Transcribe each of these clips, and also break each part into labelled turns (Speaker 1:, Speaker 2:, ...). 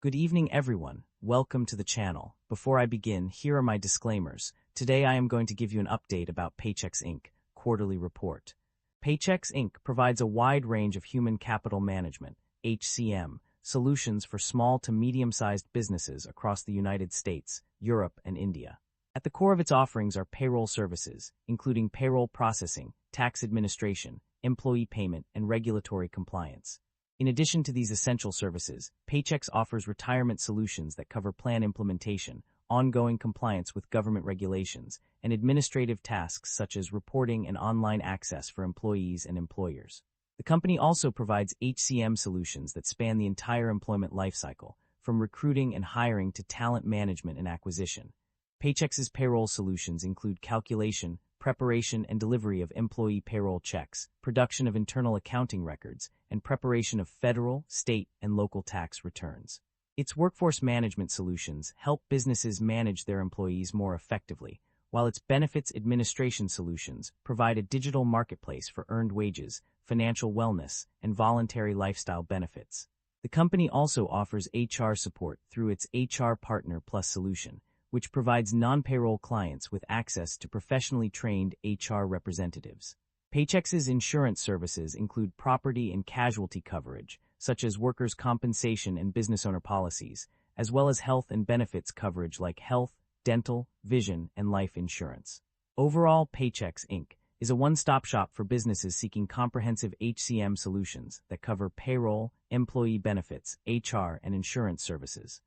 Speaker 1: Good evening, everyone. Welcome to the channel. Before I begin, here are my disclaimers. Today I am going to give you an update about Paychex Inc. quarterly report. Paychex Inc. provides a wide range of human capital management, HCM, solutions for small to medium-sized businesses across the United States, Europe, and India. At the core of its offerings are payroll services, including payroll processing, tax administration, employee payment, and regulatory compliance. In addition to these essential services, Paychex offers retirement solutions that cover plan implementation, ongoing compliance with government regulations, and administrative tasks such as reporting and online access for employees and employers. The company also provides HCM solutions that span the entire employment lifecycle, from recruiting and hiring to talent management and acquisition. Paychex's payroll solutions include calculation, preparation and delivery of employee payroll checks, production of internal accounting records, and preparation of federal, state, and local tax returns. Its workforce management solutions help businesses manage their employees more effectively, while its benefits administration solutions provide a digital marketplace for earned wages, financial wellness, and voluntary lifestyle benefits. The company also offers HR support through its HR Partner Plus solution, which provides non-payroll clients with access to professionally trained HR representatives. Paychex's insurance services include property and casualty coverage, such as workers' compensation and business owner policies, as well as health and benefits coverage like health, dental, vision, and life insurance. Overall, Paychex Inc. is a one-stop shop for businesses seeking comprehensive HCM solutions that cover payroll, employee benefits, HR, and insurance services.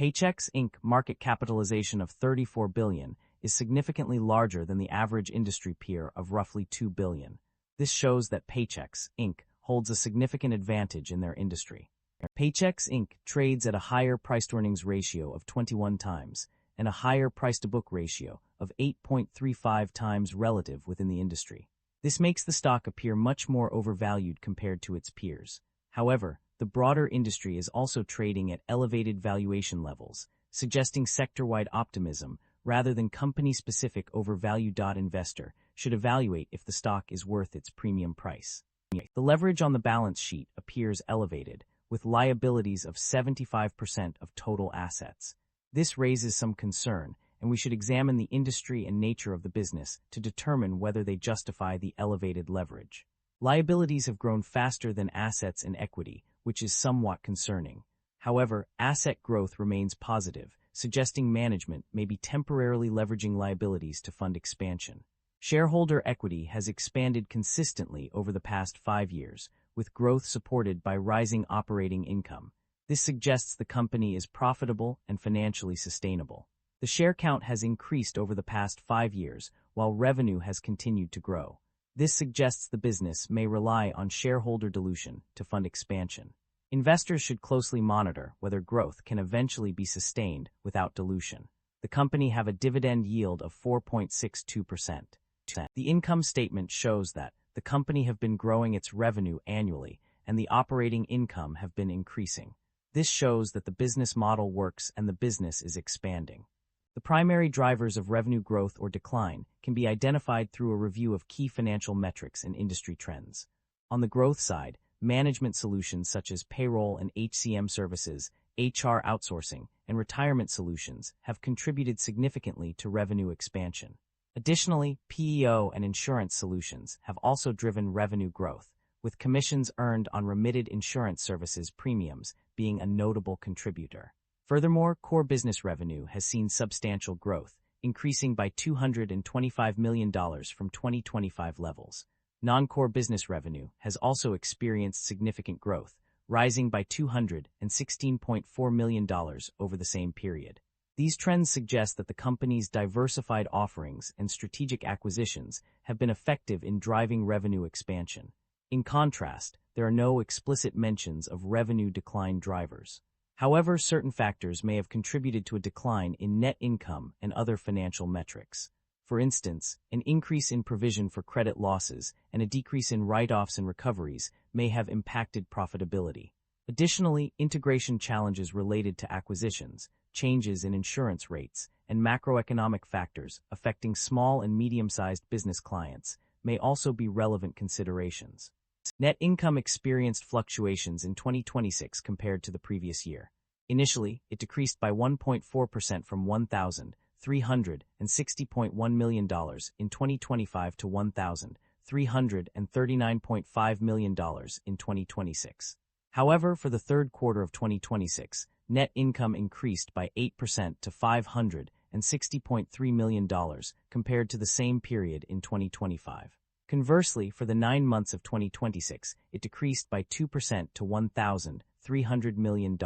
Speaker 1: Paychex Inc. market capitalization of $34 billion is significantly larger than the average industry peer of roughly $2 billion. This shows that Paychex Inc. holds a significant advantage in their industry. Paychex Inc. trades at a higher price-to-earnings ratio of 21 times and a higher price-to-book ratio of 8.35 times relative within the industry. This makes the stock appear much more overvalued compared to its peers. However, the broader industry is also trading at elevated valuation levels, suggesting sector-wide optimism rather than company-specific overvalue. Investor should evaluate if the stock is worth its premium price. The leverage on the balance sheet appears elevated, with liabilities of 75% of total assets. This raises some concern, and we should examine the industry and nature of the business to determine whether they justify the elevated leverage. Liabilities have grown faster than assets and equity, which is somewhat concerning. However, asset growth remains positive, suggesting management may be temporarily leveraging liabilities to fund expansion. Shareholder equity has expanded consistently over the past 5 years, with growth supported by rising operating income. This suggests the company is profitable and financially sustainable. The share count has increased over the past 5 years, while revenue has continued to grow. This suggests the business may rely on shareholder dilution to fund expansion. Investors should closely monitor whether growth can eventually be sustained without dilution. The company have a dividend yield of 4.62%. The income statement shows that the company have been growing its revenue annually and the operating income have been increasing. This shows that the business model works and the business is expanding. The primary drivers of revenue growth or decline can be identified through a review of key financial metrics and industry trends. On the growth side, management solutions such as payroll and HCM services, HR outsourcing, and retirement solutions have contributed significantly to revenue expansion. Additionally, PEO and insurance solutions have also driven revenue growth, with commissions earned on remitted insurance services premiums being a notable contributor. Furthermore, core business revenue has seen substantial growth, increasing by $225 million from 2025 levels. Non-core business revenue has also experienced significant growth, rising by $216.4 million over the same period. These trends suggest that the company's diversified offerings and strategic acquisitions have been effective in driving revenue expansion. In contrast, there are no explicit mentions of revenue decline drivers. However, certain factors may have contributed to a decline in net income and other financial metrics. For instance, an increase in provision for credit losses and a decrease in write-offs and recoveries may have impacted profitability. Additionally, integration challenges related to acquisitions, changes in insurance rates, and macroeconomic factors affecting small and medium-sized business clients may also be relevant considerations. Net income experienced fluctuations in 2026 compared to the previous year. Initially, it decreased by 1.4% from $1,360.1 million in 2025 to $1,339.5 million in 2026. However, for the third quarter of 2026, net income increased by 8% to $560.3 million compared to the same period in 2025. Conversely, for the 9 months of 2026, it decreased by 2% to $1,300 million.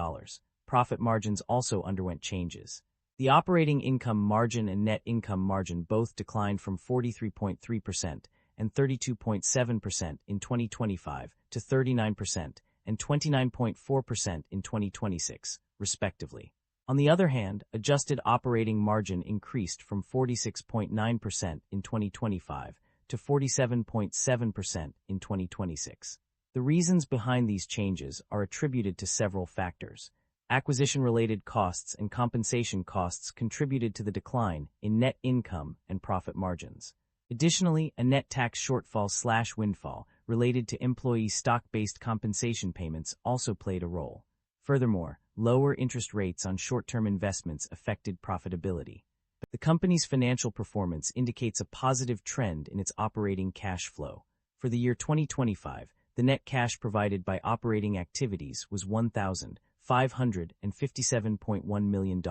Speaker 1: Profit margins also underwent changes. The operating income margin and net income margin both declined from 43.3% and 32.7% in 2025 to 39% and 29.4% in 2026, respectively. On the other hand, adjusted operating margin increased from 46.9% in 2025 to 47.7% in 2026. The reasons behind these changes are attributed to several factors. Acquisition-related costs and compensation costs contributed to the decline in net income and profit margins. Additionally, a net tax shortfall/windfall related to employee stock-based compensation payments also played a role. Furthermore, lower interest rates on short-term investments affected profitability. The company's financial performance indicates a positive trend in its operating cash flow. For the year 2025, the net cash provided by operating activities was $1,557.1 million.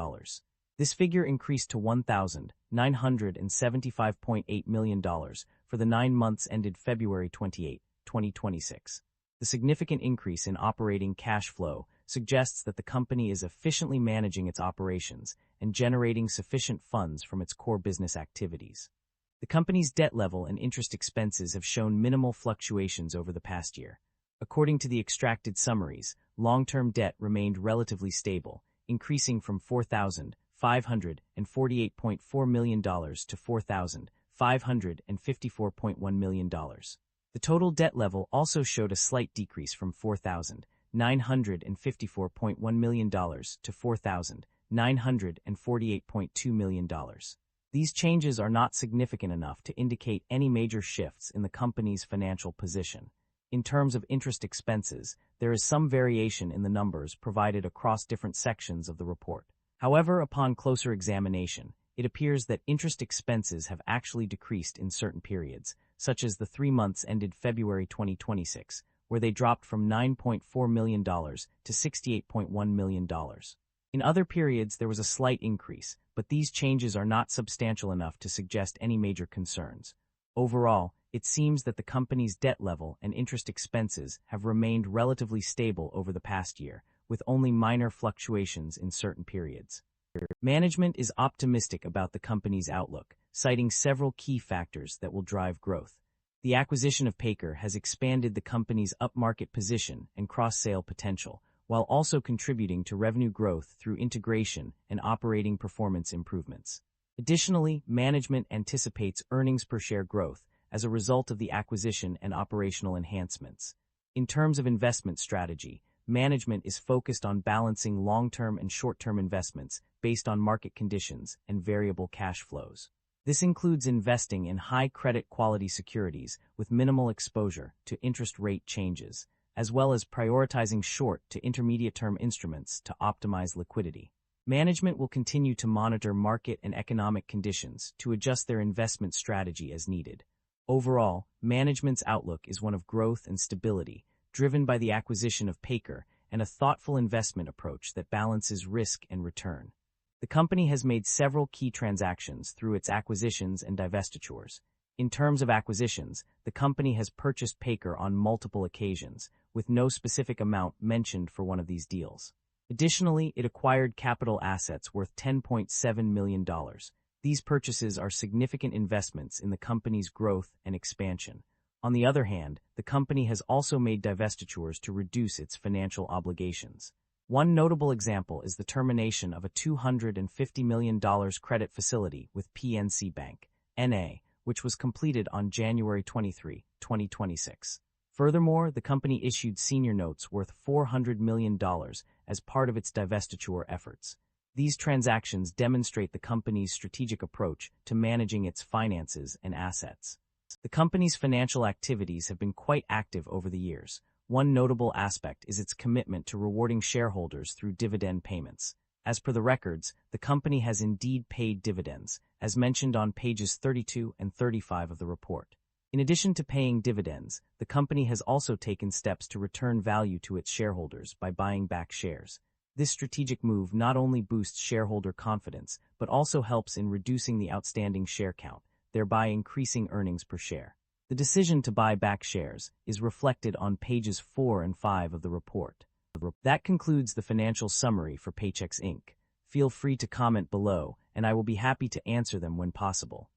Speaker 1: This figure increased to $1,975.8 million for the 9 months ended February 28, 2026. The significant increase in operating cash flow suggests that the company is efficiently managing its operations and generating sufficient funds from its core business activities. The company's debt level and interest expenses have shown minimal fluctuations over the past year. According to the extracted summaries, long-term debt remained relatively stable, increasing from $4,548.4 million to $4,554.1 million. The total debt level also showed a slight decrease from $4,954.1 million to $4,948.2 million. These changes are not significant enough to indicate any major shifts in the company's financial position. In terms of interest expenses, there is some variation in the numbers provided across different sections of the report. However, upon closer examination, it appears that interest expenses have actually decreased in certain periods, such as the 3 months ended February 2026, where they dropped from $9.4 million to $68.1 million. In other periods, there was a slight increase, but these changes are not substantial enough to suggest any major concerns. Overall, it seems that the company's debt level and interest expenses have remained relatively stable over the past year, with only minor fluctuations in certain periods. Management is optimistic about the company's outlook, citing several key factors that will drive growth. The acquisition of Paychex has expanded the company's upmarket position and cross-sale potential, while also contributing to revenue growth through integration and operating performance improvements. Additionally, management anticipates earnings per share growth as a result of the acquisition and operational enhancements. In terms of investment strategy, management is focused on balancing long-term and short-term investments based on market conditions and variable cash flows. This includes investing in high credit quality securities with minimal exposure to interest rate changes, as well as prioritizing short to intermediate-term instruments to optimize liquidity. Management will continue to monitor market and economic conditions to adjust their investment strategy as needed. Overall, management's outlook is one of growth and stability, driven by the acquisition of Paychex and a thoughtful investment approach that balances risk and return. The company has made several key transactions through its acquisitions and divestitures. In terms of acquisitions, the company has purchased Paychex on multiple occasions, with no specific amount mentioned for one of these deals. Additionally, it acquired capital assets worth $10.7 million. These purchases are significant investments in the company's growth and expansion. On the other hand, the company has also made divestitures to reduce its financial obligations. One notable example is the termination of a $250 million credit facility with PNC Bank, N.A., which was completed on January 23, 2026. Furthermore, the company issued senior notes worth $400 million as part of its divestiture efforts. These transactions demonstrate the company's strategic approach to managing its finances and assets. The company's financial activities have been quite active over the years. One notable aspect is its commitment to rewarding shareholders through dividend payments. As per the records, the company has indeed paid dividends, as mentioned on pages 32 and 35 of the report. In addition to paying dividends, the company has also taken steps to return value to its shareholders by buying back shares. This strategic move not only boosts shareholder confidence, but also helps in reducing the outstanding share count, thereby increasing earnings per share. The decision to buy back shares is reflected on pages 4 and 5 of the report. That concludes the financial summary for Paychex Inc. Feel free to comment below, and I will be happy to answer them when possible.